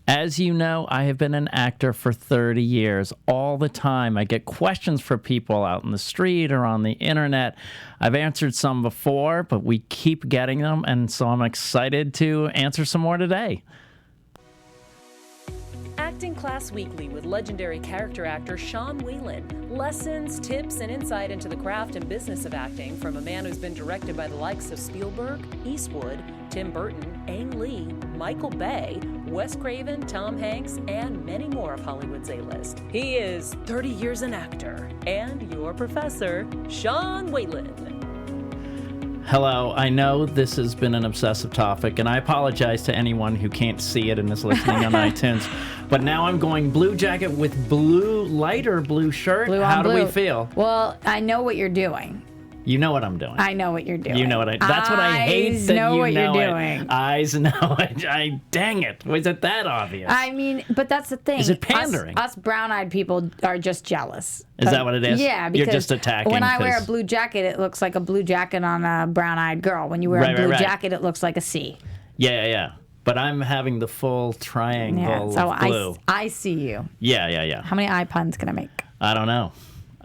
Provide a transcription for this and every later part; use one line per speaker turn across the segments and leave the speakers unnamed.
As you know, I have been an actor for 30 years. All the time, I get questions from people out in the street or on the internet. I've answered some before, but we keep getting them, and so I'm excited to answer some more today.
Acting Class Weekly with legendary character actor Sean Whalen. Lessons, tips, and insight into the craft and business of acting from a man who's been directed by the likes of Spielberg, Eastwood, Tim Burton, Ang Lee, Michael Bay, Wes Craven, Tom Hanks, and many more of Hollywood's A-list. He is 30 years an actor and your professor, Sean Whalen.
Hello, I know this has been an obsessive topic, and I apologize to anyone who can't see it and is listening on iTunes. But now I'm going blue jacket with lighter blue shirt.
Blue on
How do
blue.
we feel?
Well, I know what you're doing.
You know what I'm doing.
I know what you're doing.
You know what that's what I hate that
know
you
what
know
you're
it.
doing.
Eyes know it. Dang it. Was it that obvious?
I mean, but that's the thing.
Is it pandering?
Us brown-eyed people are just jealous.
Is that what it is?
Yeah, because
you're just attacking.
When I wear a blue jacket, it looks like a blue jacket on a brown-eyed girl. When you wear a blue jacket, it looks like a C.
Yeah. But I'm having the full triangle
so
of blue.
I see you.
Yeah.
How many eye puns can I make?
I don't know.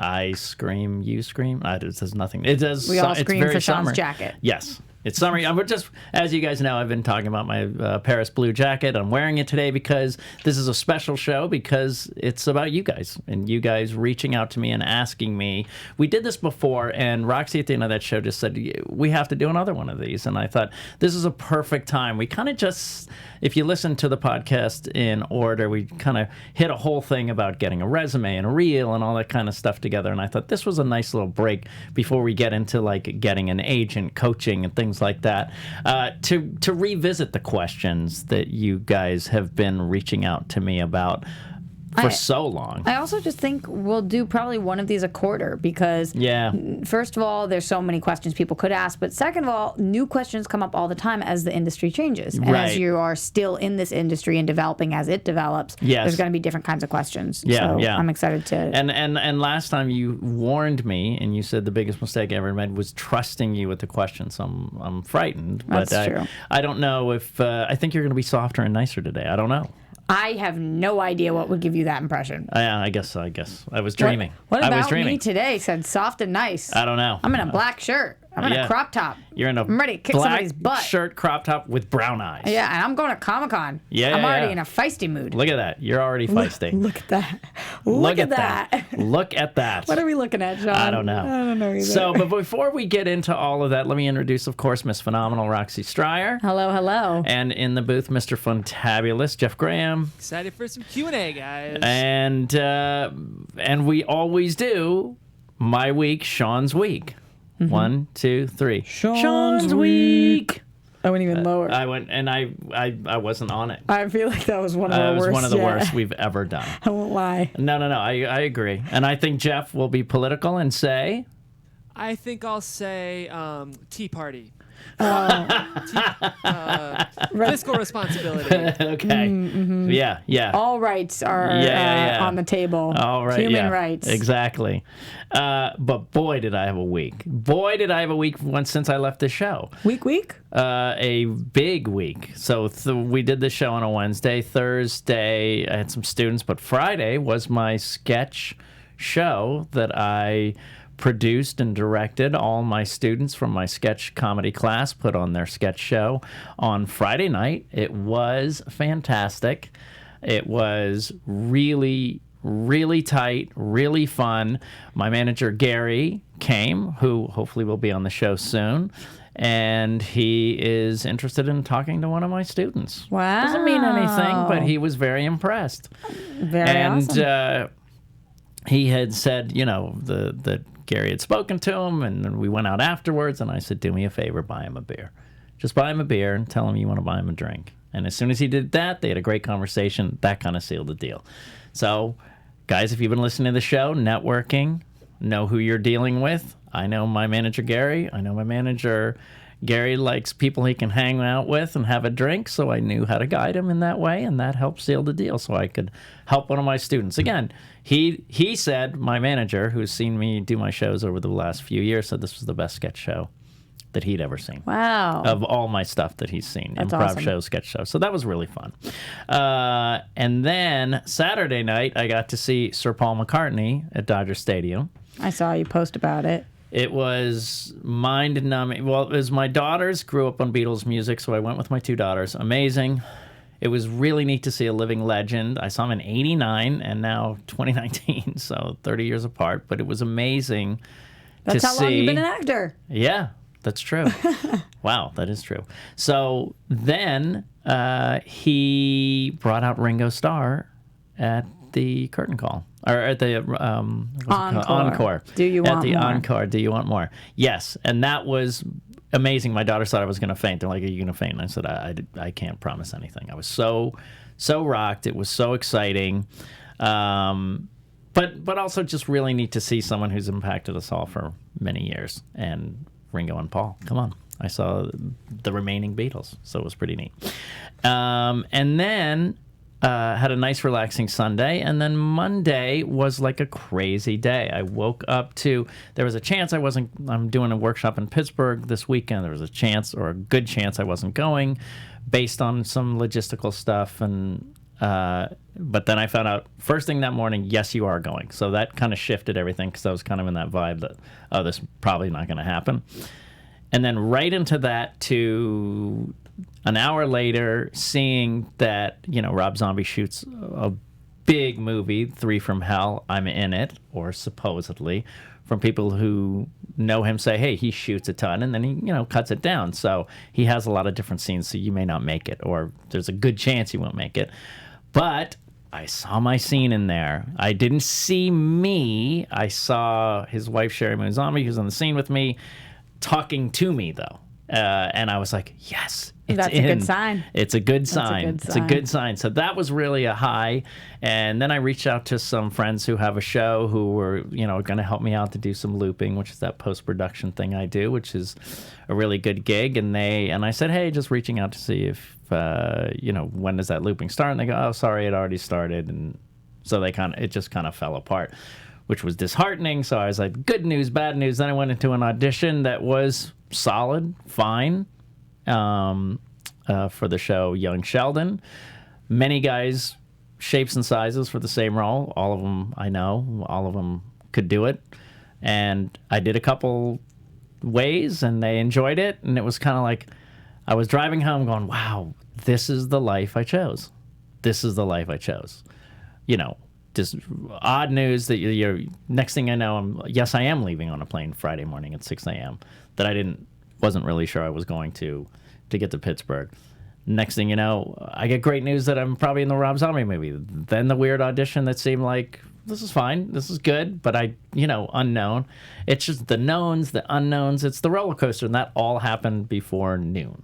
I scream, you scream. It does nothing. It does.
We all
it's
scream
very
for Sean's
summer.
jacket.
Yes. It's summer. I'm just, as you guys know, I've been talking about my Paris blue jacket. I'm wearing it today because this is a special show because it's about you guys and you guys reaching out to me and asking me. We did this before, and Roxy at the end of that show just said, we have to do another one of these. And I thought, this is a perfect time. We kind of just, if you listen to the podcast in order, we kind of hit a whole thing about getting a resume and a reel and all that kind of stuff together. And I thought this was a nice little break before we get into like getting an agent, coaching, and things like that, to revisit the questions that you guys have been reaching out to me about for so long.
I also just think we'll do probably one of these a quarter because, first of all, there's so many questions people could ask, but second of all, new questions come up all the time as the industry changes. And as you are still in this industry and developing as it develops, there's going to be different kinds of questions. I'm excited to...
And last time you warned me and you said the biggest mistake I ever made was trusting you with the questions. So I'm frightened.
That's true.
I don't know if... I think you're going to be softer and nicer today. I don't know.
I have no idea what would give you that impression.
Yeah, I guess I was dreaming.
What about
I was dreaming.
me today said soft and nice?
I don't know.
I'm in a black shirt. I'm in a crop top.
You're in a
I'm ready to kick somebody's butt.
shirt, crop top with brown eyes.
Yeah, and I'm going to Comic-Con.
Yeah,
I'm already in a feisty mood.
Look at that. You're already feisty.
Look at that. Look at that.
Look at that.
What are we looking at, Sean?
I don't know.
I don't know either.
So, but before we get into all of that, let me introduce, of course, Miss Phenomenal Roxy Striar.
Hello, hello.
And in the booth, Mr. Funtabulous Jeff Graham.
Excited for some Q&A, guys.
And we always do my week, Sean's week. 1, 2, 3.
Sean's
week.
I went even lower.
I went, and I wasn't on it.
I feel like that was one of the
It was
worst.
one of the worst we've ever done.
I won't lie.
No. I agree. And I think Jeff will be political and say...
I think I'll say Tea Party. Fiscal responsibility.
Okay. Yeah.
All rights are on the table.
All right.
Human rights.
Exactly. But boy, did I have a week. Boy, did I have a week since I left the show.
Week?
A big week. So we did the show on a Wednesday. Thursday, I had some students, but Friday was my sketch show that I produced and directed. All my students from my sketch comedy class put on their sketch show on Friday night. It was fantastic. It was really, really tight, really fun. My manager, Gary, came, who hopefully will be on the show soon. And he is interested in talking to one of my students.
Wow.
Doesn't mean anything, but he was very impressed.
Very awesome.
He had said, that Gary had spoken to him, and we went out afterwards, and I said, do me a favor, buy him a beer. Just buy him a beer and tell him you want to buy him a drink. And as soon as he did that, they had a great conversation. That kind of sealed the deal. So, guys, if you've been listening to the show, networking, know who you're dealing with. I know my manager, Gary. I know my manager, Gary, likes people he can hang out with and have a drink, so I knew how to guide him in that way, and that helped seal the deal so I could help one of my students. Again, he said, my manager, who's seen me do my shows over the last few years, said this was the best sketch show that he'd ever seen.
Wow.
Of all my stuff that he's seen.
That's
improv
awesome.
shows, sketch shows. So that was really fun. And then Saturday night, I got to see Sir Paul McCartney at Dodger Stadium.
I saw you post about it.
It was mind-numbing. Well, it was my daughters grew up on Beatles music, so I went with my 2 daughters. Amazing. It was really neat to see a living legend. I saw him in 89 and now 2019, so 30 years apart. But it was amazing
That's
to
how
see.
long you've been an actor.
Yeah, that's true. Wow, that is true. So then he brought out Ringo Starr at the curtain call. Or at the encore.
Do you want
At the
more?
encore, do you want more? Yes, and that was amazing. My daughters thought I was going to faint. They're like, are you going to faint? And I said, I can't promise anything. I was so rocked. It was so exciting. But also just really neat to see someone who's impacted us all for many years. And Ringo and Paul, come on. I saw the remaining Beatles, so it was pretty neat. And then had a nice relaxing Sunday, and then Monday was like a crazy day. I woke up to, there was a chance I'm doing a workshop in Pittsburgh this weekend. There was a chance, or a good chance, I wasn't going based on some logistical stuff. And but then I found out first thing that morning, yes, you are going. So that kind of shifted everything, because I was kind of in that vibe that, oh, this is probably not going to happen. And then right into that to an hour later, seeing that, Rob Zombie shoots a big movie, 3 from Hell, I'm in it, or supposedly, from people who know him say, hey, he shoots a ton, and then he, cuts it down. So he has a lot of different scenes, so you may not make it, or there's a good chance you won't make it. But I saw my scene in there. I didn't see me. I saw his wife, Sherry Moon Zombie, who's on the scene with me, talking to me, though. And I was like, yes, it's
That's
in.
a good sign.
It's a good sign. It's a good sign. So that was really a high. And then I reached out to some friends who have a show who were, going to help me out to do some looping, which is that post-production thing I do, which is a really good gig. And I said, hey, just reaching out to see if, when does that looping start? And they go, oh, sorry, it already started. And so it just kind of fell apart, which was disheartening. So I was like, good news, bad news. Then I went into an audition that was solid, fine, for the show Young Sheldon. Many guys, shapes and sizes for the same role. All of them I know. All of them could do it. And I did a couple ways, and they enjoyed it. And it was kind of like I was driving home going, wow, this is the life I chose. This is the life I chose. Just odd news that you're next thing I know, I am leaving on a plane Friday morning at 6 a.m. that I wasn't really sure I was going to get to Pittsburgh. Next thing you know, I get great news that I'm probably in the Rob Zombie movie. Then the weird audition that seemed like, this is fine, this is good, but unknown. It's just the knowns, the unknowns. It's the roller coaster, and that all happened before noon.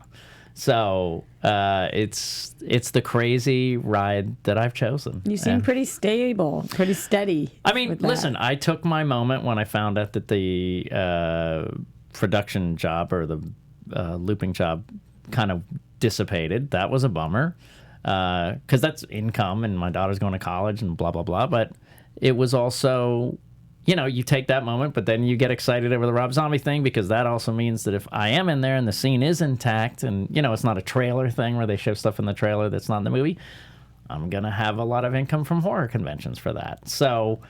So it's the crazy ride that I've chosen.
You seem pretty stable, pretty steady.
I mean, listen, I took my moment when I found out that the production job or the looping job kind of dissipated. That was a bummer, because that's income, and my daughter's going to college and blah, blah, blah. But it was also, you take that moment, but then you get excited over the Rob Zombie thing, because that also means that if I am in there and the scene is intact and, it's not a trailer thing where they show stuff in the trailer that's not in the movie, I'm going to have a lot of income from horror conventions for that. So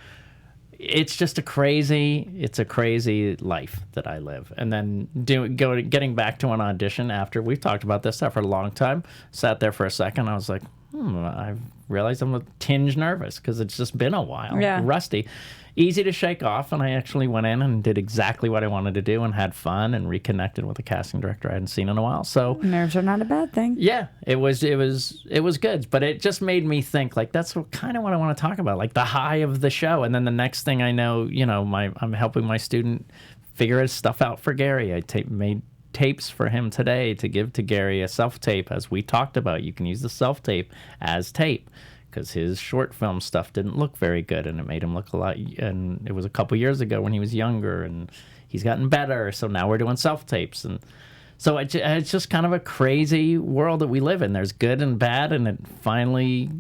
it's just a crazy life that I live. And then getting back to an audition after we've talked about this stuff for a long time, sat there for a second. I was like, I realized I'm a tinge nervous, because it's just been a while.
Yeah.
Rusty. Easy to shake off, and I actually went in and did exactly what I wanted to do and had fun and reconnected with a casting director I hadn't seen in a while. So
nerves are not a bad thing.
Yeah, it was good, but it just made me think, like, that's kind of what I want to talk about, like the high of the show. And then the next thing I know, I'm helping my student figure his stuff out for Gary. I made tapes for him today to give to Gary, a self-tape, as we talked about. You can use the self-tape as tape, because his short film stuff didn't look very good, and it made him look a lot, and it was a couple years ago when he was younger, and he's gotten better, so now we're doing self-tapes. And so it's just kind of a crazy world that we live in. There's good and bad, and it finally,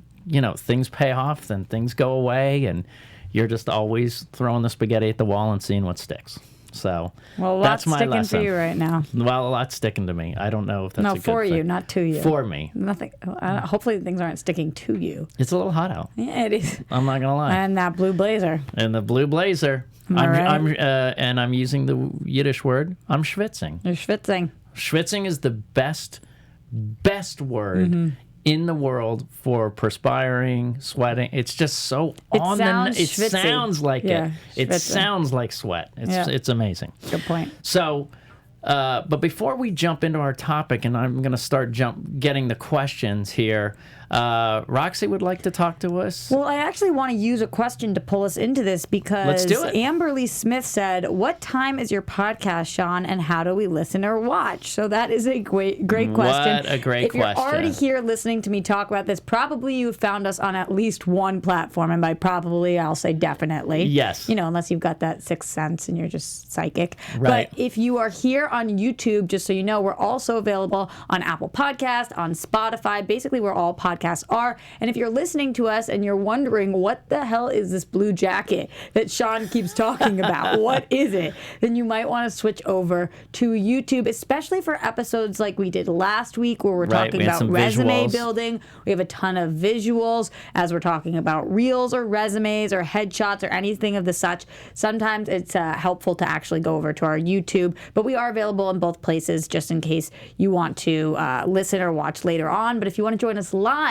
things pay off, then things go away, and you're just always throwing the spaghetti at the wall and seeing what sticks. So
well,
that's my
sticking
lesson.
to you right now.
Well, a lot's sticking to me. I don't know if that's a good
for
thing.
you, not to you.
For me.
Nothing. Hopefully things aren't sticking to you.
It's a little hot out.
Yeah, it is.
I'm not gonna lie.
And that blue blazer.
And the blue blazer. I'm using the Yiddish word. I'm schwitzing.
You're schwitzing.
Schwitzing is the best word in the world for perspiring, sweating. It's just so It sounds like it. It sounds like sweat. It's amazing.
Good point.
So, but before we jump into our topic, and I'm going to start getting the questions here, Roxy would like to talk to us.
Well, I actually want to use a question to pull us into this because
Let's do it.
Amberly Smith said, "What time is your podcast, Sean, and how do we listen or watch?" So that is a great question.
What a great question.
If you're already here listening to me talk about this, probably you found us on at least one platform, and by probably, I'll say definitely.
Yes.
Unless you've got that sixth sense and you're just psychic.
Right.
But if you are here on YouTube, just so you know, we're also available on Apple Podcast, on Spotify, basically where all podcasts are. And if you're listening to us and you're wondering what the hell is this blue jacket that Sean keeps talking about, what is it, then you might want to switch over to YouTube, especially for episodes like we did last week where we're talking about resume building. We have a ton of visuals as we're talking about reels or resumes or headshots or anything of the such. Sometimes it's helpful to actually go over to our YouTube, but we are available in both places just in case you want to listen or watch later on. But if you want to join us live,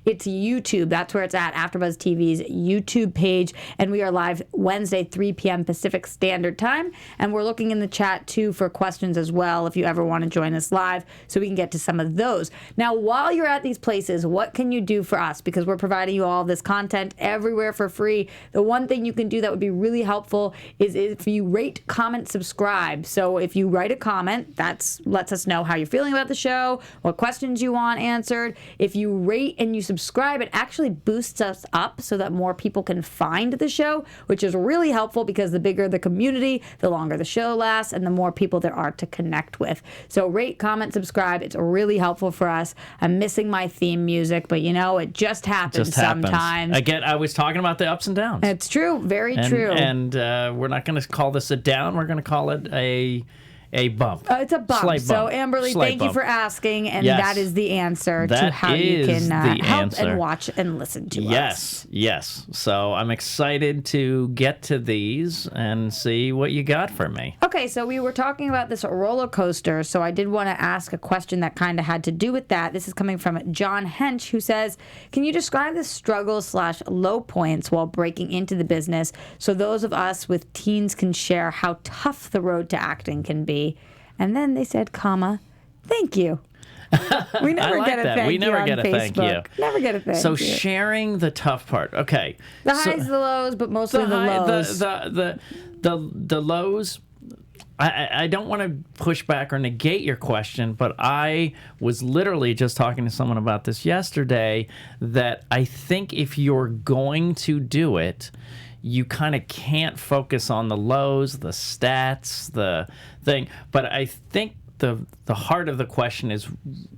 it's YouTube. That's where it's at, AfterBuzz TV's YouTube page. And we are live Wednesday, 3 p.m. Pacific Standard Time. And we're looking in the chat, too, for questions as well if you ever want to join us live so we can get to some of those. Now, while you're at these places, what can you do for us? Because we're providing you all this content everywhere for free. The one thing you can do that would be really helpful is if you rate, comment, subscribe. So if you write a comment, that lets us know how you're feeling about the show, what questions you want answered. If you rate and you subscribe, it actually boosts us up so that more people can find the show, which is really helpful because the bigger the community, the longer the show lasts, and the more people there are to connect with. So rate, comment, subscribe. It's really helpful for us. I'm missing my theme music, but it just happens sometimes.
I was talking about the ups and downs.
It's true. Very true.
And we're not going to call this a down. We're going to call it a bump.
It's a bump.
Slight
So,
bump.
Amberly,
Slight
thank
bump.
you for asking, and
Yes.
that is the answer to
That
how you
is
can
the
help
answer.
and watch and listen to us.
Yes. So I'm excited to get to these and see what you got for me.
Okay, so we were talking about this roller coaster, so I did want to ask a question that kind of had to do with that. This is coming from John Hench, who says, "Can you describe the struggles/low points while breaking into the business so those of us with teens can share how tough the road to acting can be?" And then they said, "Thank you." We never
like
get a
that.
thank
We
you
never
on
get a thank
Facebook.
you.
Never get a thank
So
you.
sharing the tough part. Okay.
The highs, the lows, but mostly the lows.
The lows. I don't want to push back or negate your question, but I was literally just talking to someone about this yesterday, that I think if you're going to do it, you kind of can't focus on the lows, the stats, the thing. But I think the heart of the question is,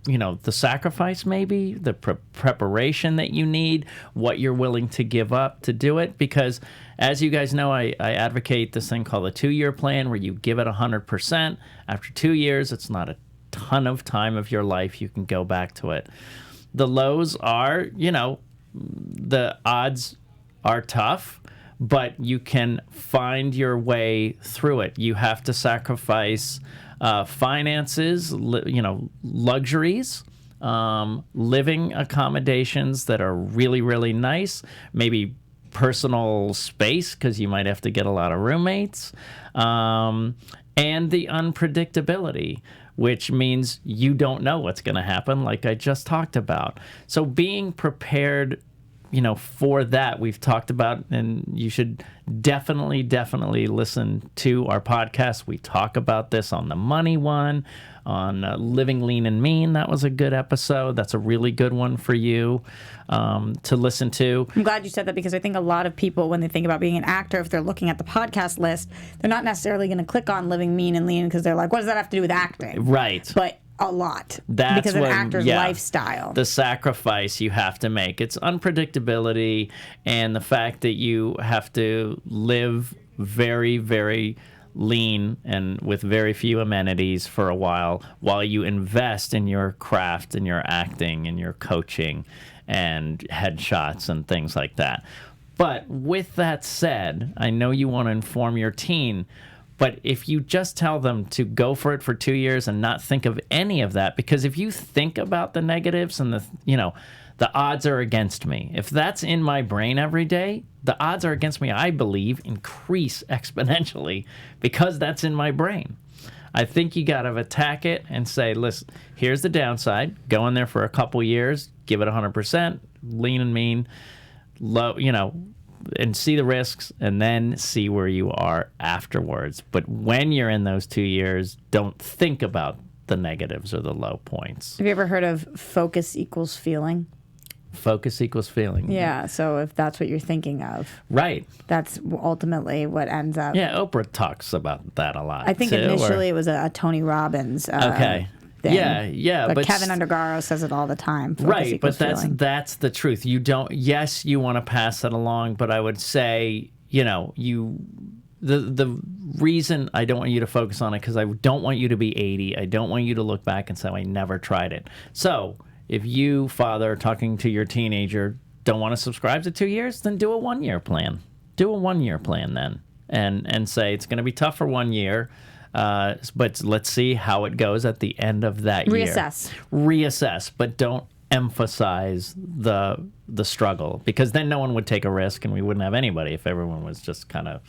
the sacrifice, maybe the preparation that you need, what you're willing to give up to do it. Because as you guys know, I advocate this thing called a 2-year plan, where you give it 100%. After 2 years, it's not a ton of time of your life. You can go back to it. The lows are, the odds are tough, but you can find your way through it. You have to sacrifice finances, luxuries, living accommodations that are really, really nice, maybe personal space because you might have to get a lot of roommates, and the unpredictability, which means you don't know what's going to happen, like I just talked about. So being prepared for that, we've talked about, and you should definitely listen to our podcast. We talk about this on the money one, on Living Lean and Mean. That was a good episode. That's a really good one for you to listen to.
I'm glad you said that, because I think a lot of people, when they think about being an actor, if they're looking at the podcast list, they're not necessarily going to click on Living Mean and Lean because they're like, what does that have to do with acting?
Right.
But a lot.
That's
because of an actor's lifestyle.
The sacrifice you have to make. It's unpredictability, and the fact that you have to live very, very lean and with very few amenities for a while you invest in your craft and your acting and your coaching and headshots and things like that. But with that said, I know you want to inform your teen, but if you just tell them to go for it for 2 years and not think of any of that, because if you think about the negatives and the odds are against me. If that's in my brain every day, the odds are against me, I believe, increase exponentially because that's in my brain. I think you got to attack it and say, listen, here's the downside. Go in there for a couple years, give it 100%, lean and mean, low, and see the risks, and then see where you are afterwards. But when you're in those 2 years, don't think about the negatives or the low points.
Have you ever heard of focus equals feeling?
Focus equals feeling.
Yeah, so if that's what you're thinking of.
Right.
That's ultimately what ends up.
Yeah, Oprah talks about that a lot.
I think initially it was a Tony Robbins
okay.
thing.
Yeah.
But Keven Undergaro says it all the time.
Right, but that's the truth. You don't, yes, you want to pass that along, but I would say, the reason I don't want you to focus on it, because I don't want you to be 80. I don't want you to look back and say, I never tried it. So if you, father, talking to your teenager, don't want to subscribe to 2 years, then do a 1 year plan. Do a 1 year plan then, and say it's going to be tough for 1 year, but let's see how it goes at the end of that year. Reassess, but don't emphasize the struggle, because then no one would take a risk, and we wouldn't have anybody if everyone was just kind of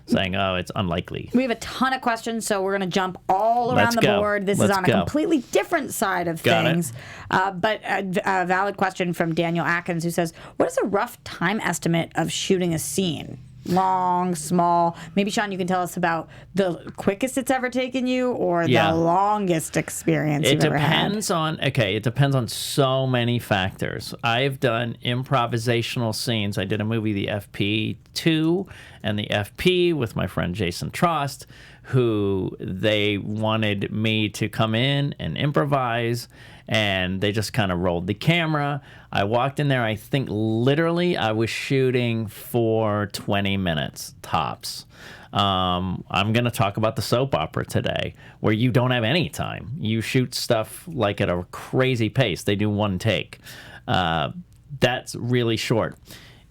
saying, oh, it's unlikely.
We have a ton of questions, so we're going to jump all around the board. This is on a completely different side of things. But a valid question from Daniel Atkins, who says, what is a rough time estimate of shooting a scene? Long, small. Maybe, Sean, you can tell us about the quickest it's ever taken you, or the longest experience you've ever had.
It depends on so many factors. I've done improvisational scenes. I did a movie, the FP2, and the FP with my friend Jason Trost, who they wanted me to come in and improvise, and they just kind of rolled the camera. I walked in there, I think literally I was shooting for 20 minutes tops. I'm going to talk about the soap opera today, where you don't have any time. You shoot stuff like at a crazy pace. They do one take. That's really short.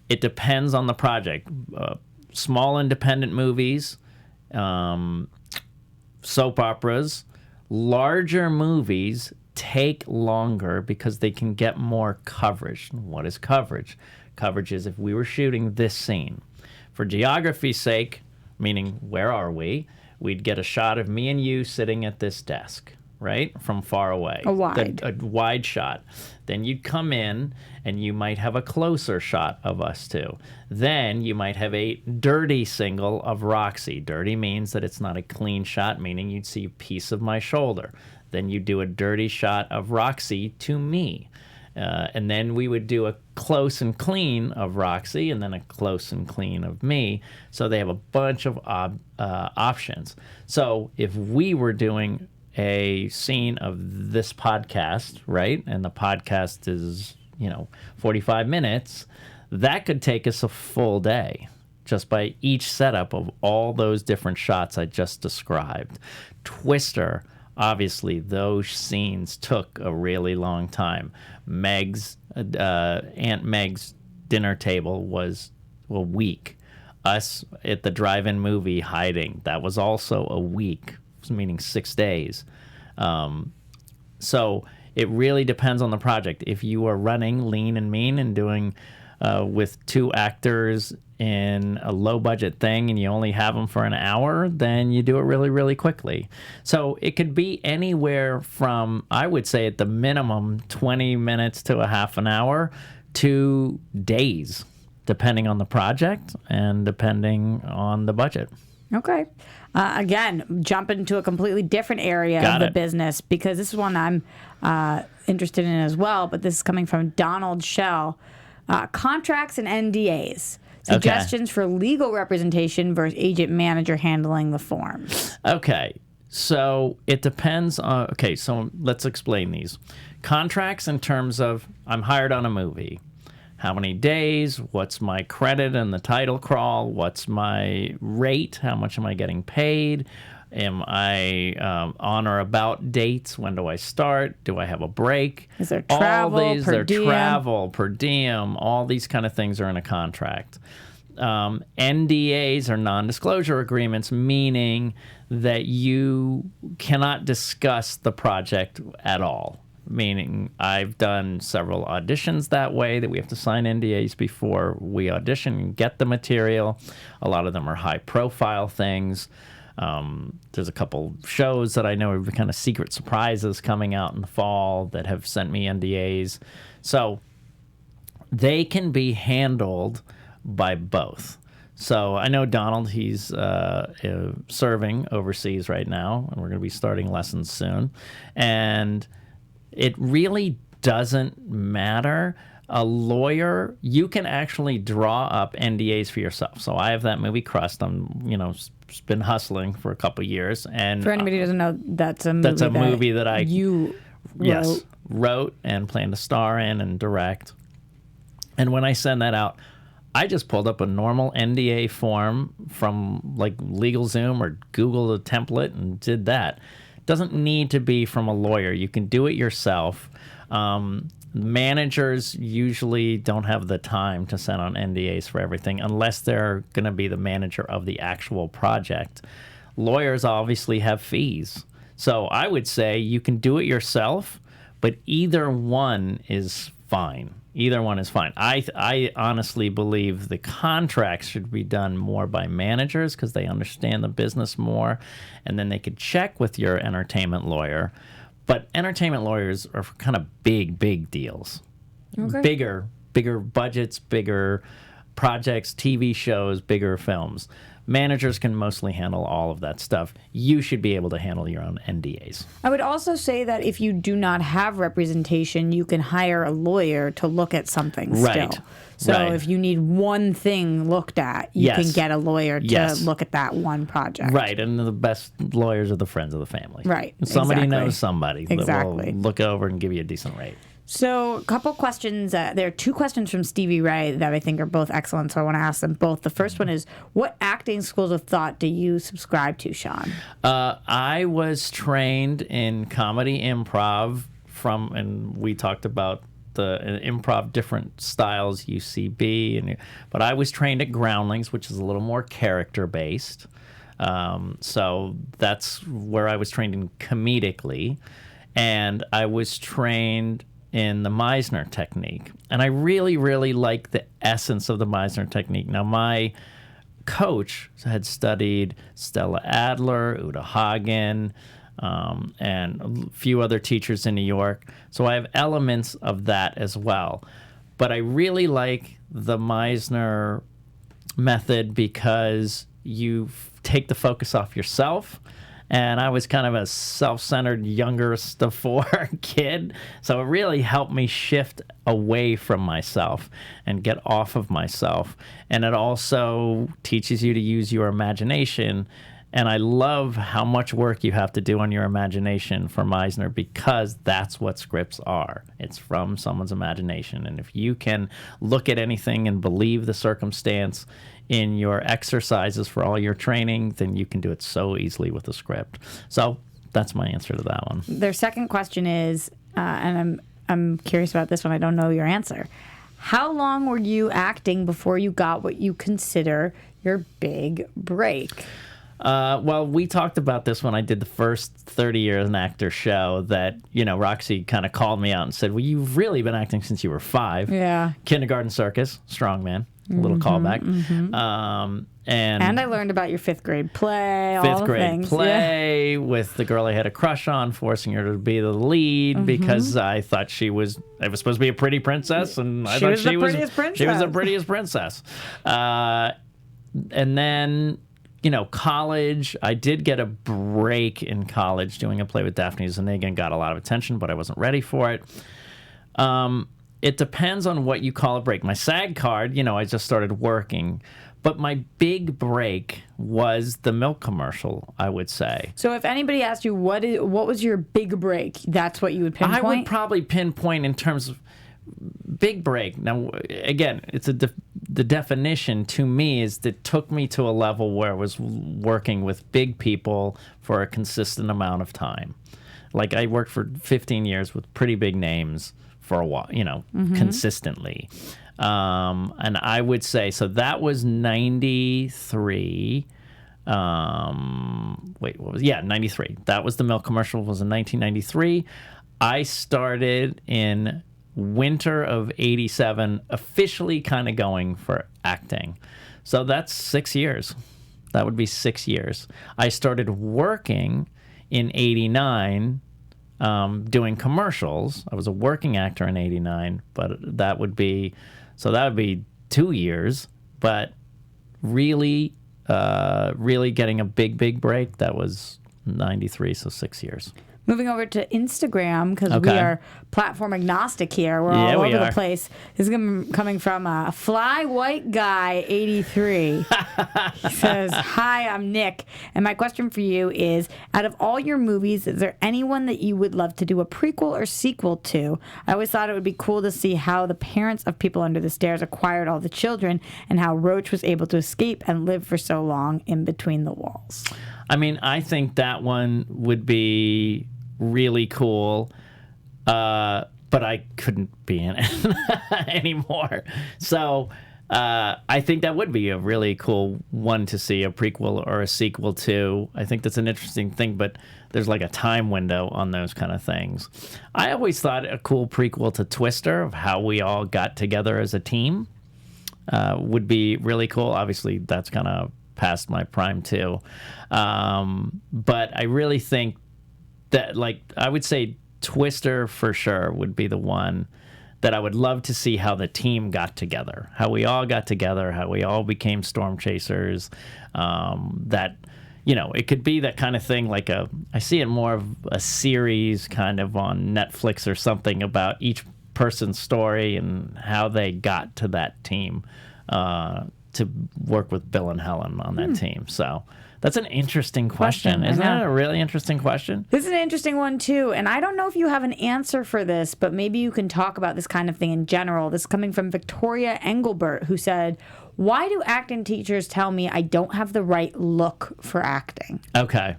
It depends on the project. Small independent movies, soap operas, larger movies take longer because they can get more coverage. What is coverage? Coverage is if we were shooting this scene. For geography's sake, meaning where are we, we'd get a shot of me and you sitting at this desk, right? From far away. A wide shot. Then you'd come in and you might have a closer shot of us two. Then you might have a dirty single of Roxy. Dirty means that it's not a clean shot, meaning you'd see a piece of my shoulder. Then you do a dirty shot of Roxy to me. And then we would do a close and clean of Roxy, and then a close and clean of me. So they have a bunch of options. So if we were doing a scene of this podcast, right, and the podcast is, 45 minutes, that could take us a full day just by each setup of all those different shots I just described. Twister, obviously, those scenes took a really long time. Aunt Meg's dinner table was a week. Us at the drive-in movie hiding, that was also a week, meaning 6 days. So it really depends on the project. If you are running lean and mean and doing with 2 actors in a low-budget thing and you only have them for an hour, then you do it really, really quickly. So it could be anywhere from, I would say at the minimum, 20 minutes to a half an hour to days, depending on the project and depending on the budget.
Okay. Again, jump into a completely different area of the business, because this is one I'm interested in as well, but this is coming from Donald Shell. Contracts and NDAs. Suggestions for legal representation versus agent manager handling the forms.
Okay. So it depends on... Okay, so let's explain these. Contracts in terms of I'm hired on a movie. how many days, what's my credit in the title crawl, what's my rate, how much am I getting paid, am I on or about dates, when do I start, do I have a break?
Is there travel, per diem?
Travel, per diem, all these kind of things are in a contract. NDAs are non-disclosure agreements, meaning that you cannot discuss the project at all. Meaning I've done several auditions that way, that we have to sign NDAs before we audition and get the material. A lot of them are high-profile things. There's a couple shows that I know are kind of secret surprises coming out in the fall that have sent me NDAs. So they can be handled by both. So I know Donald, he's serving overseas right now, and we're going to be starting lessons soon. And it really doesn't matter. A lawyer, you can actually draw up NDAs for yourself. So I have that movie Crust. I'm, been hustling for a couple years. And
for anybody who doesn't know, that's a movie that I
wrote and plan to star in and direct. And when I send that out, I just pulled up a normal NDA form from like LegalZoom or Google the template and did that. Doesn't need to be from a lawyer. You can do it yourself. Managers usually don't have the time to send on NDAs for everything unless they're going to be the manager of the actual project. Lawyers obviously have fees. So I would say you can do it yourself, but either one is fine. Either one is fine. I honestly believe the contracts should be done more by managers because they understand the business more, and then they could check with your entertainment lawyer. But entertainment lawyers are for kind of big deals. Okay. Bigger budgets, bigger projects, TV shows, bigger films. Managers can mostly handle all of that stuff. You should be able to handle your own NDAs.
I would also say that if you do not have representation, you can hire a lawyer to look at something still. So if you need one thing looked at, you can get a lawyer to look at that one project.
Right, and the best lawyers are the friends of the family.
Right,
Somebody knows somebody that will look over and give you a decent rate.
So a couple questions. There are two questions from Stevie Ray that I think are both excellent, so I want to ask them both. The first one is, what acting schools of thought do you subscribe to, Sean?
I was trained in comedy improv and we talked about the improv different styles, UCB, but I was trained at Groundlings, which is a little more character-based. So that's where I was trained in comedically. And I was trained in the Meisner technique. And I really, really like the essence of the Meisner technique. Now, my coach had studied Stella Adler, Uta Hagen, and a few other teachers in New York. So I have elements of that as well. But I really like the Meisner method because you take the focus off yourself. And I was kind of a self-centered, youngest of four kid. So it really helped me shift away from myself and get off of myself. And it also teaches you to use your imagination. And I love how much work you have to do on your imagination for Meisner because that's what scripts are. It's from someone's imagination. And if you can look at anything and believe the circumstance in your exercises for all your training, then you can do it so easily with a script. So that's my answer to that one.
Their second question is, and I'm curious about this one, I don't know your answer. How long were you acting before you got what you consider your big break?
Well, we talked about this when I did the first 30 Years an Actor show that, Roxy kind of called me out and said, well, you've really been acting since you were 5.
Yeah.
Kindergarten Circus, Strongman, a little callback. And
I learned about your 5th grade play, all the things.
5th grade play with the girl I had a crush on, forcing her to be the lead because I thought I was supposed to be a pretty princess, and I thought she was the prettiest princess. And then, college, I did get a break in college doing a play with Daphne Zuniga and got a lot of attention, but I wasn't ready for it. It depends on what you call a break. My SAG card, I just started working. But my big break was the milk commercial, I would say.
So if anybody asked you what was your big break, that's what you would pinpoint?
I would probably pinpoint in terms of big break. Now, again, it's the definition to me is that it took me to a level where I was working with big people for a consistent amount of time. Like I worked for 15 years with pretty big names for a while, consistently. And I would say, so that was 93. 93. That was the milk commercial, was in 1993. I started in winter of 87, officially kind of going for acting. So that's 6 years. That would be 6 years. I started working in 89, doing commercials. I was a working actor in 89, but that would be 2 years. But really getting a big break, that was 93, so 6 years.
Moving over to Instagram, because we are platform agnostic here. We're all over the place. This is coming from Fly White Guy 83. He says, "Hi, I'm Nick, and my question for you is, out of all your movies, is there anyone that you would love to do a prequel or sequel to? I always thought it would be cool to see how the parents of People Under the Stairs acquired all the children and how Roach was able to escape and live for so long in between the walls."
I mean, I think that one would be really cool, but I couldn't be in it anymore. So I think that would be a really cool one to see, a prequel or a sequel to. I think that's an interesting thing, but there's like a time window on those kind of things. I always thought a cool prequel to Twister, of how we all got together as a team, would be really cool. Obviously, that's kind of past my prime too. But I really think that, like, I would say Twister for sure would be the one that I would love to see, how the team got together, how we all got together, how we all became storm chasers. That, it could be that kind of thing, like I see it more of a series kind of on Netflix or something about each person's story and how they got to that team, to work with Bill and Helen on that team. So that's an interesting question. Isn't that a really interesting question?
This is an interesting one, too. And I don't know if you have an answer for this, but maybe you can talk about this kind of thing in general. This is coming from Victoria Engelbert, who said, "Why do acting teachers tell me I don't have the right look for acting?" Okay.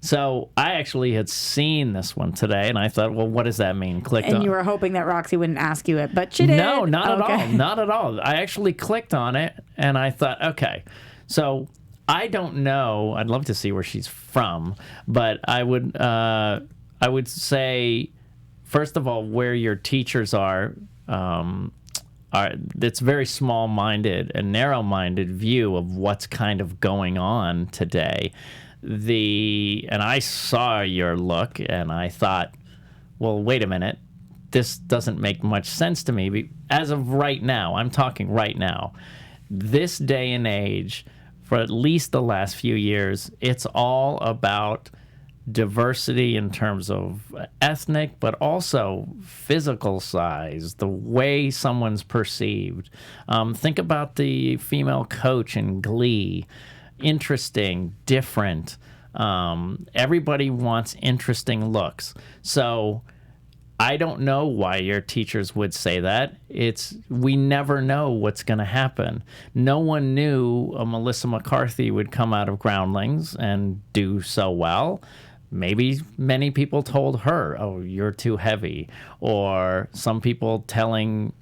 So I actually had seen this one today, and I thought, well, what does that mean?
You were hoping that Roxy wouldn't ask you it, but she did.
No, not at all. Not at all. I actually clicked on it, and I thought, okay, so I don't know. I'd love to see where she's from, but I would say, first of all, where your teachers are it's very small-minded and narrow-minded view of what's kind of going on today. And I saw your look, and I thought, well, wait a minute, this doesn't make much sense to me. As of right now, I'm talking right now, this day and age, for at least the last few years, it's all about diversity in terms of ethnic, but also physical size, the way someone's perceived. Think about the female coach in Glee. Interesting, different. Everybody wants interesting looks. So I don't know why your teachers would say that. We never know what's going to happen. No one knew Melissa McCarthy would come out of Groundlings and do so well. Maybe many people told her, "Oh, you're too heavy," or some people telling,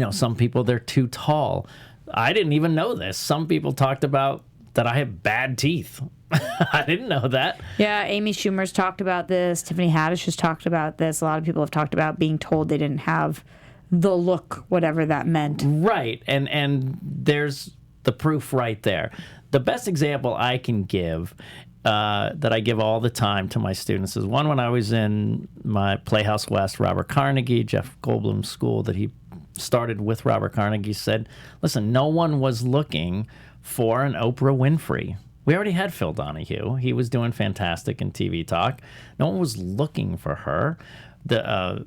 some people they're too tall. I didn't even know this. Some people talked about that I have bad teeth. I didn't know that.
Yeah, Amy Schumer's talked about this. Tiffany Haddish has talked about this. A lot of people have talked about being told they didn't have the look, whatever that meant.
Right, and there's the proof right there. The best example I can give, that I give all the time to my students, is one when I was in my Playhouse West, Robert Carnegie, Jeff Goldblum's school that he started with Robert Carnegie, said, listen, no one was looking for an Oprah Winfrey. We already had Phil Donahue. He was doing fantastic in TV talk. No one was looking for her. The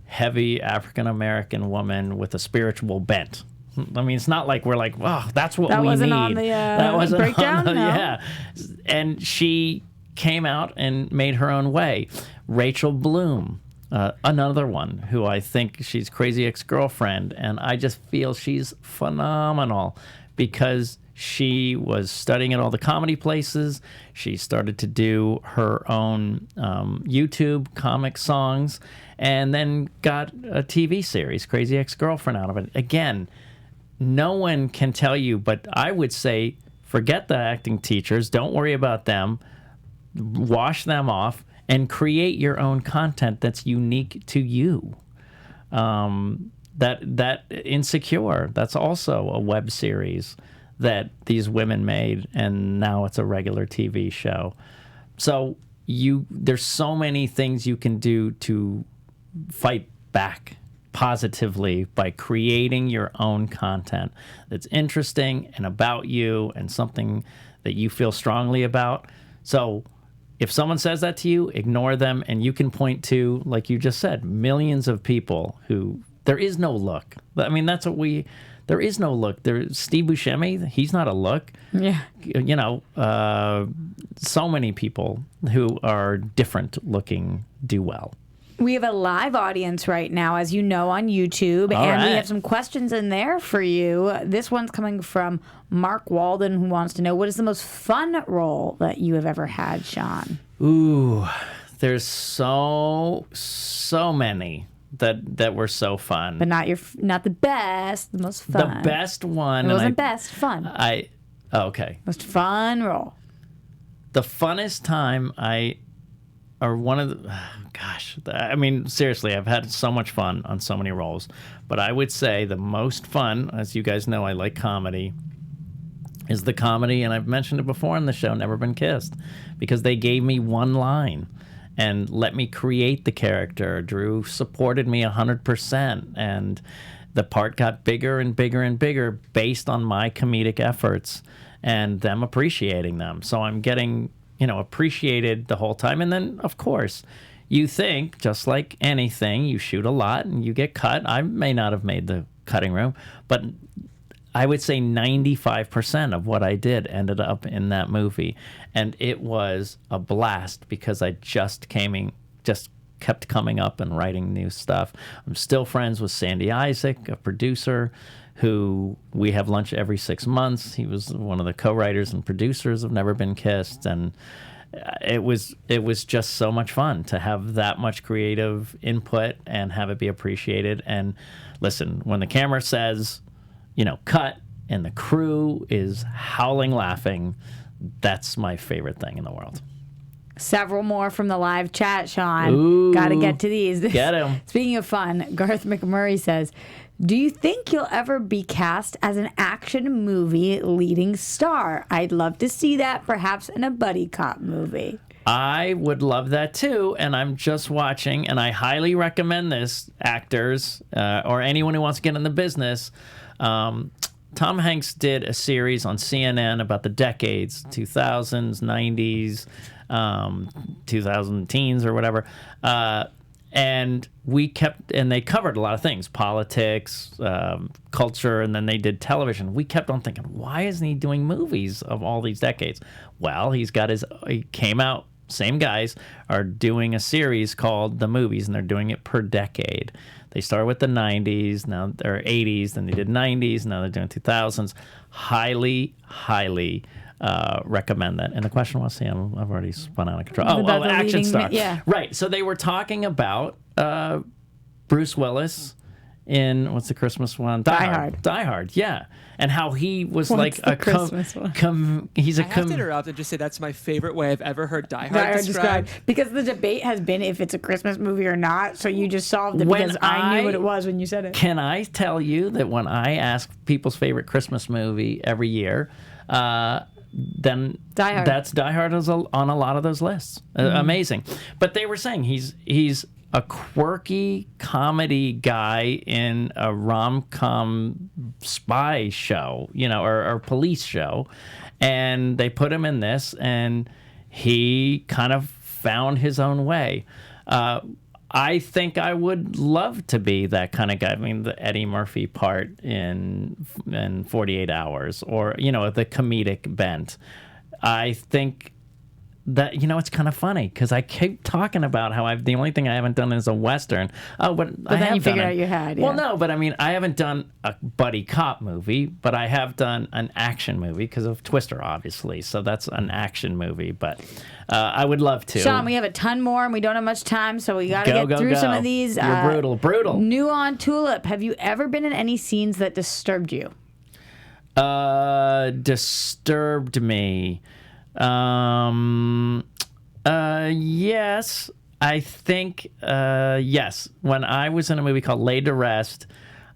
heavy African-American woman with a spiritual bent. I mean, it's not like we're like, oh, that's what we need.
That wasn't breakdown?
No. Yeah. And she came out and made her own way. Rachel Bloom Another one who I think she's Crazy Ex-Girlfriend, and I just feel she's phenomenal because she was studying at all the comedy places. She started to do her own YouTube comic songs and then got a TV series, Crazy Ex-Girlfriend, out of it. Again, no one can tell you, but I would say forget the acting teachers. Don't worry about them. Wash them off and create your own content that's unique to you. That Insecure, that's also a web series that these women made, and now it's a regular TV show. So there's so many things you can do to fight back positively by creating your own content that's interesting and about you and something that you feel strongly about. So if someone says that to you, ignore them, and you can point to, like you just said, millions of people who there is no look. I mean, that's what there is no look. Steve Buscemi, he's not a look.
Yeah.
You know, so many people who are different looking do well.
We have a live audience right now, as you know, on YouTube, and we have some questions in there for you. This one's coming from Mark Walden, who wants to know, what is the most fun role that you have ever had, Sean?
Ooh, there's so many that were so fun.
But not the best, the most fun.
The best one.
It wasn't best, fun.
Okay.
Most fun role.
The funnest time I mean, seriously, I've had so much fun on so many roles, but I would say the most fun, as you guys know, I like comedy, is the comedy, and I've mentioned it before on the show, Never Been Kissed, because they gave me one line and let me create the character. Drew supported me 100%, and the part got bigger and bigger and bigger based on my comedic efforts and them appreciating them. So I'm getting, appreciated the whole time. And then, of course, you think, just like anything, you shoot a lot and you get cut. I may not have made the cutting room, but I would say 95% of what I did ended up in that movie. And it was a blast because I just kept coming up and writing new stuff. I'm still friends with Sandy Isaac, a producer who we have lunch every 6 months. He was one of the co-writers and producers of Never Been Kissed, and it was just so much fun to have that much creative input and have it be appreciated. And listen, when the camera says, cut, and the crew is howling laughing, that's my favorite thing in the world.
Several more from the live chat, Sean. Got to get to these.
Get him.
Speaking of fun, Garth McMurray says, do you think you'll ever be cast as an action movie leading star? I'd love to see that, perhaps in a buddy cop movie.
I would love that too, and I'm just watching, and I highly recommend this, actors or anyone who wants to get in the business. Tom Hanks did a series on CNN about the decades, 2000s, 90s, 2000 teens or whatever. And they covered a lot of things, politics, culture, and then they did television. We kept on thinking, why isn't he doing movies of all these decades? Well, he came out, same guys are doing a series called The Movies, and they're doing it per decade. They started with the 90s, now they're 80s, then they did 90s, now they're doing 2000s. Highly, highly recommend that. And the question was, I've already spun out of control. Oh, action star.
Yeah.
Right. So they were talking about Bruce Willis in, what's the Christmas one?
Die Hard.
Die Hard, yeah. And how he was
What's the Christmas one?
He's a
I have to interrupt and just say that's my favorite way I've ever heard Die Hard described.
Because the debate has been if it's a Christmas movie or not, so you just solved it because I knew what it was when you said it.
Can I tell you that when I ask people's favorite Christmas movie every year, then
Die Hard.
That's Die Hard is on a lot of those lists. Amazing. But they were saying he's a quirky comedy guy in a rom-com spy show, or police show. And they put him in this, and he kind of found his own way. I think I would love to be that kind of guy. I mean, the Eddie Murphy part in 48 Hours, or, the comedic bent. I think that, it's kind of funny because I keep talking about how the only thing I haven't done is a Western. Oh, but
then you figured out you had. Yeah.
Well, no, but I mean, I haven't done a buddy cop movie, but I have done an action movie because of Twister, obviously. So that's an action movie, but I would love to.
Sean, we have a ton more and we don't have much time, so we got to get through some of these.
You're brutal.
New on Tulip, have you ever been in any scenes that disturbed you?
Disturbed me. Yes, I think, yes. When I was in a movie called Laid to Rest,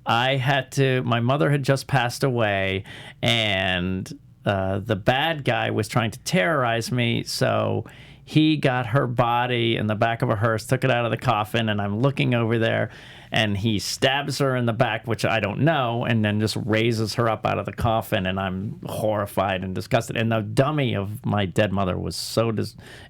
my mother had just passed away, and the bad guy was trying to terrorize me, so he got her body in the back of a hearse, took it out of the coffin, and I'm looking over there, and he stabs her in the back, which I don't know, and then just raises her up out of the coffin, and I'm horrified and disgusted. And the dummy of my dead mother was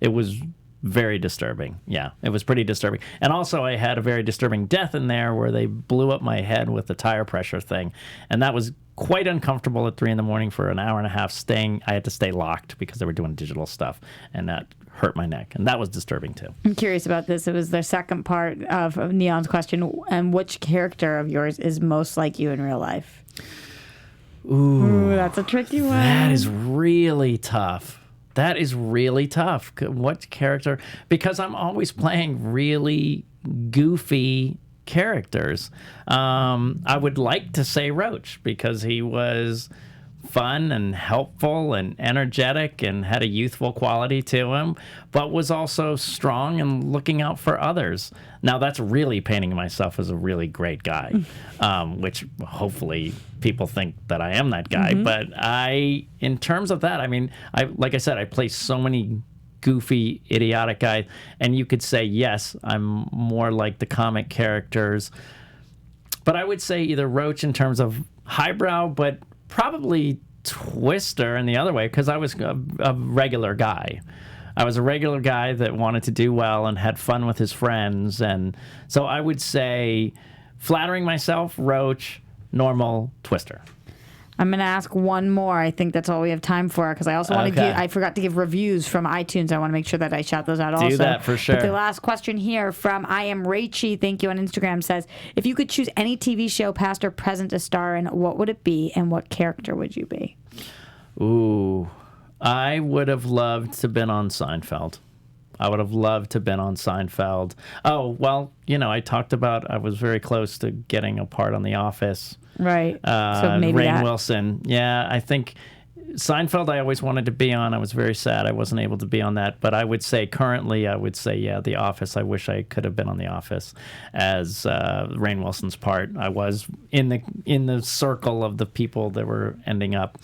it was very disturbing. Yeah, it was pretty disturbing. And also I had a very disturbing death in there where they blew up my head with the tire pressure thing, and that was quite uncomfortable at 3 a.m. for an hour and a half I had to stay locked because they were doing digital stuff, and that hurt my neck, and that was disturbing too.
I'm curious about this. It was the second part of Neon's question, and which character of yours is most like you in real life? Ooh, that's a tricky one.
That is really tough. What character? Because I'm always playing really goofy characters. I would like to say Roach because he was fun and helpful and energetic and had a youthful quality to him, but was also strong and looking out for others. Now, that's really painting myself as a really great guy, which hopefully people think that I am that guy. Mm-hmm. But in terms of that, I mean, like I said, I play so many goofy, idiotic guys, and you could say, yes, I'm more like the comic characters. But I would say either Roach in terms of highbrow, but probably Twister in the other way, because I was a regular guy. I was a regular guy that wanted to do well and had fun with his friends. And so I would say, flattering myself, Roach, normal, Twister.
I'm going to ask one more. I think that's all we have time for, because I also want to I forgot to give reviews from iTunes. I want to make sure that I shout those out also.
Do that for sure.
But the last question here from I Am Rachie, thank you, on Instagram, says, if you could choose any TV show, past or present, to star in, what would it be, and what character would you be?
Ooh, I would have loved to have been on Seinfeld. Oh, well, I talked about I was very close to getting a part on The Office.
Right. So maybe
Rainn Wilson. Yeah, I think Seinfeld I always wanted to be on. I was very sad I wasn't able to be on that. But I would say currently, yeah, The Office. I wish I could have been on The Office as Rainn Wilson's part. I was in the circle of the people that were ending up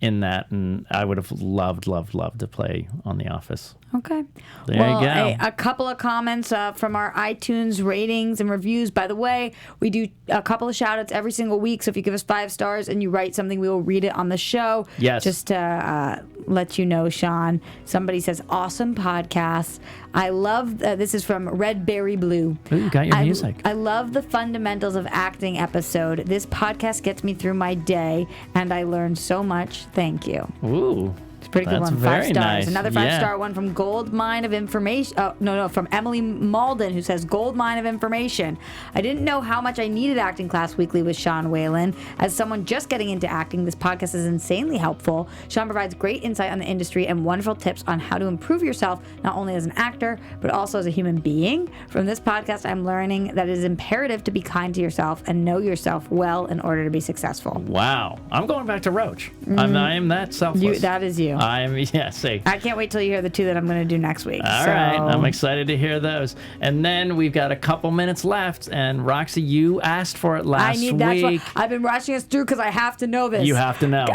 in that, and I would have loved to play on The Office.
Okay.
There you go.
A couple of comments from our iTunes ratings and reviews. By the way, we do a couple of shout-outs every single week, so if you give us 5 stars and you write something, we will read it on the show.
Yes.
Just to let you know, Sean. Somebody says, awesome podcast. I love, this is from Red Berry Blue.
Ooh, you got your music.
I love the fundamentals of acting episode. This podcast gets me through my day, and I learned so much. Thank you.
Ooh.
Pretty good one. 5 stars.
Nice.
Another 5-star one from Gold Mine of Information. Oh, no, from Emily Malden, who says, Gold Mine of Information. I didn't know how much I needed acting class weekly with Sean Whalen. As someone just getting into acting, this podcast is insanely helpful. Sean provides great insight on the industry and wonderful tips on how to improve yourself, not only as an actor, but also as a human being. From this podcast, I'm learning that it is imperative to be kind to yourself and know yourself well in order to be successful.
Wow. I'm going back to Roach. I am that selfless.
That is you.
See.
I can't wait till you hear the 2 that I'm going to do next week.
All right. I'm excited to hear those. And then we've got a couple minutes left. And Roxy, you asked for it last week.
I've been watching us through because I have to know this.
You have to know.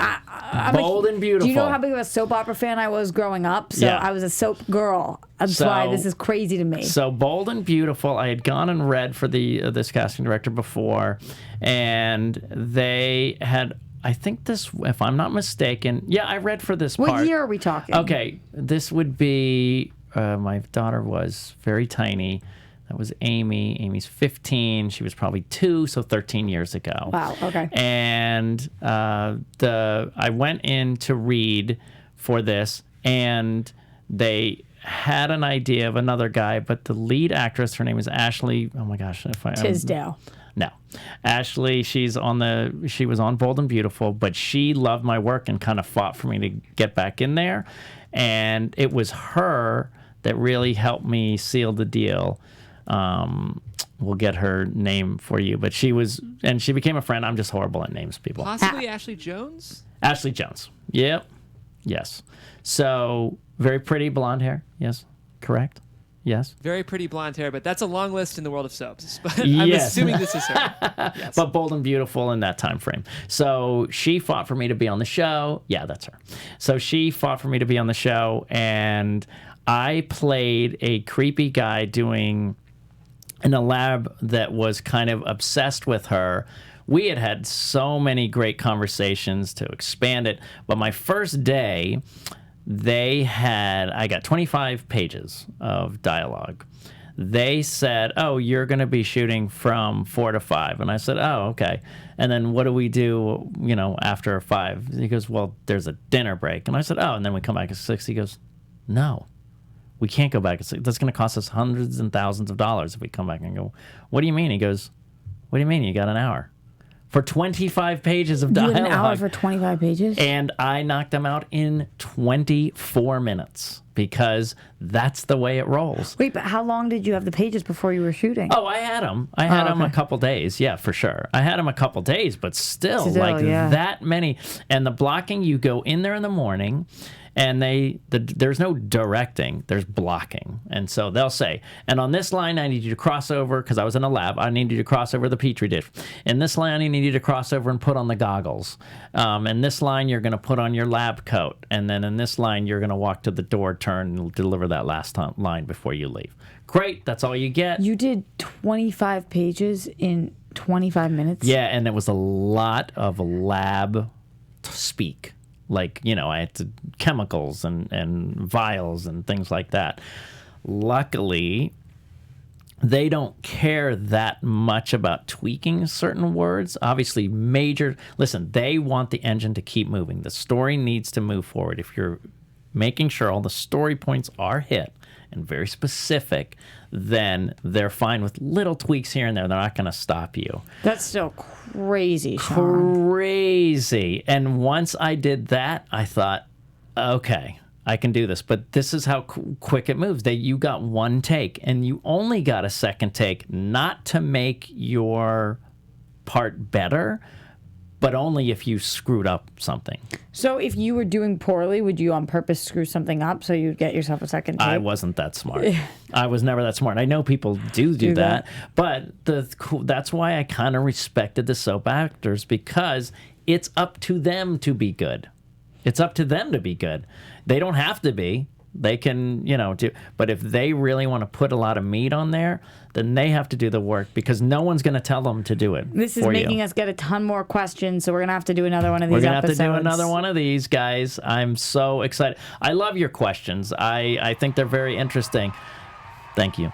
Bold and beautiful.
Do you know how big of a soap opera fan I was growing up? So yeah. I was a soap girl. That's why this is crazy to me.
So Bold and Beautiful, I had gone and read for this casting director before. And they had... I think this, if I'm not mistaken, yeah, I read for this part.
What year are we talking?
Okay, this would be, my daughter was very tiny. That was Amy. Amy's 15. She was probably 2, so 13 years ago.
Wow, okay.
And I went in to read for this, and they had an idea of another guy, but the lead actress, her name is Ashley. Oh my gosh,
Tisdale.
No, Ashley. She was on Bold and Beautiful, but she loved my work and kind of fought for me to get back in there. And it was her that really helped me seal the deal. We'll get her name for you, but she became a friend. I'm just horrible at names, people.
Possibly Ashley Jones?
Ashley Jones. Yep. Yes. So, very pretty blonde hair. Yes. Correct. Yes.
Very pretty blonde hair, but that's a long list in the world of soaps. But I'm assuming this is her. Yes.
But Bold and Beautiful in that time frame. So she fought for me to be on the show. Yeah, that's her. So she fought for me to be on the show, and I played a creepy guy in a lab that was kind of obsessed with her. We had so many great conversations to expand it, but my first day, I got 25 pages of dialogue. They said, oh, you're going to be shooting from 4 to 5. And I said, oh, okay. And then what do we do, after 5? He goes, well, there's a dinner break. And I said, oh, and then we come back at 6. He goes, no, we can't go back at 6. That's going to cost us hundreds and thousands of dollars if we come back. And go, what do you mean? He goes, what do you mean? You got an hour? For 25 pages of dialogue.
You had an hour for 25 pages?
And I knocked them out in 24 minutes because that's the way it rolls.
Wait, but how long did you have the pages before you were shooting?
Oh, I had them. I had them a couple days. Yeah, for sure. I had them a couple days, but still that many. And the blocking, you go in there in the morning, and there's no directing, there's blocking. And so they'll say, and on this line, I need you to cross over, because I was in a lab, I need you to cross over the Petri dish. In this line, I need you to cross over and put on the goggles. In this line, you're going to put on your lab coat. And then in this line, you're going to walk to the door, turn, and deliver that last line before you leave. Great, that's all you get.
You did 25 pages in 25 minutes?
Yeah, and it was a lot of lab speak. Like, I had to chemicals and vials and things like that. Luckily, they don't care that much about tweaking certain words. Obviously, listen, they want the engine to keep moving. The story needs to move forward. If you're making sure all the story points are hit and very specific, then they're fine with little tweaks here and there. They're not going to stop you.
That's still crazy, Sean.
Crazy. And once I did that, I thought, okay, I can do this. But this is how quick it moves. You got one take, and you only got a second take, not to make your part better, but only if you screwed up something.
So if you were doing poorly, would you on purpose screw something up so you'd get yourself a second take?
I wasn't that smart. I was never that smart. I know people do that, but that's why I kind of respected the soap actors, because it's up to them to be good. It's up to them to be good. They don't have to be. They can, do. But if they really want to put a lot of meat on there, then they have to do the work, because no one's going to tell them to do it.
This is making us get a ton more questions, so we're going to have to do another one of these episodes.
We're going to have to do another one of these, guys. I'm so excited. I love your questions. I think they're very interesting. Thank you.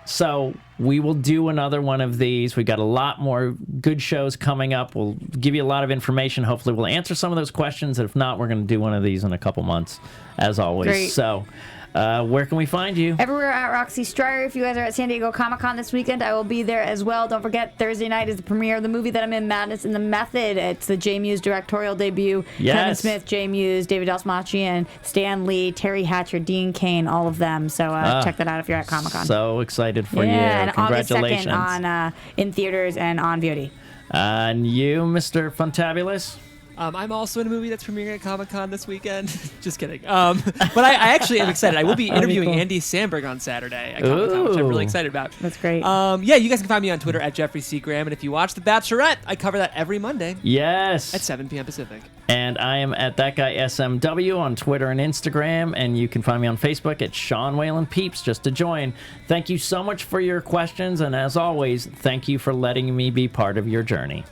So we will do another one of these. We've got a lot more good shows coming up. We'll give you a lot of information. Hopefully we'll answer some of those questions. And if not, we're going to do one of these in a couple months, as always.
Great.
So where can we find you?
Everywhere at Roxy Striar. If you guys are at San Diego Comic-Con this weekend, I will be there as well. Don't forget, Thursday night is the premiere of the movie that I'm in, Madness in the Method. It's the J. Muse directorial debut.
Yes.
Kevin Smith, J. Muse, David Dastmalchian, Stan Lee, Terry Hatcher, Dean Cain, all of them. So check that out if you're at Comic-Con.
So excited for you.
And
Congratulations.
August 2nd on in theaters and on VOD.
And you, Mr. Funtabulous?
I'm also in a movie that's premiering at Comic-Con this weekend. Just kidding. But I actually am excited. I will be interviewing Andy Samberg on Saturday at Comic-Con, which I'm really excited about.
That's great.
Yeah, you guys can find me on Twitter at Jeffrey C. Graham. And if you watch The Bachelorette, I cover that every Monday.
Yes.
At 7 p.m. Pacific.
And I am at That Guy SMW on Twitter and Instagram. And you can find me on Facebook at Sean Whalen Peeps, just to join. Thank you so much for your questions. And as always, thank you for letting me be part of your journey.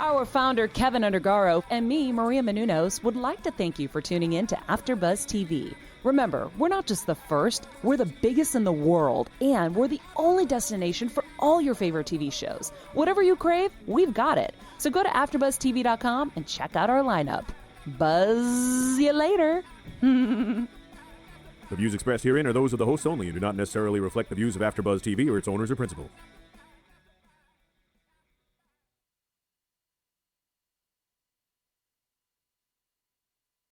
Our founder, Keven Undergaro, and me, Maria Menounos, would like to thank you for tuning in to AfterBuzz TV. Remember, we're not just the first, we're the biggest in the world, and we're the only destination for all your favorite TV shows. Whatever you crave, we've got it. So go to AfterBuzzTV.com and check out our lineup. Buzz you later.
The views expressed herein are those of the hosts only and do not necessarily reflect the views of AfterBuzz TV or its owners or principals.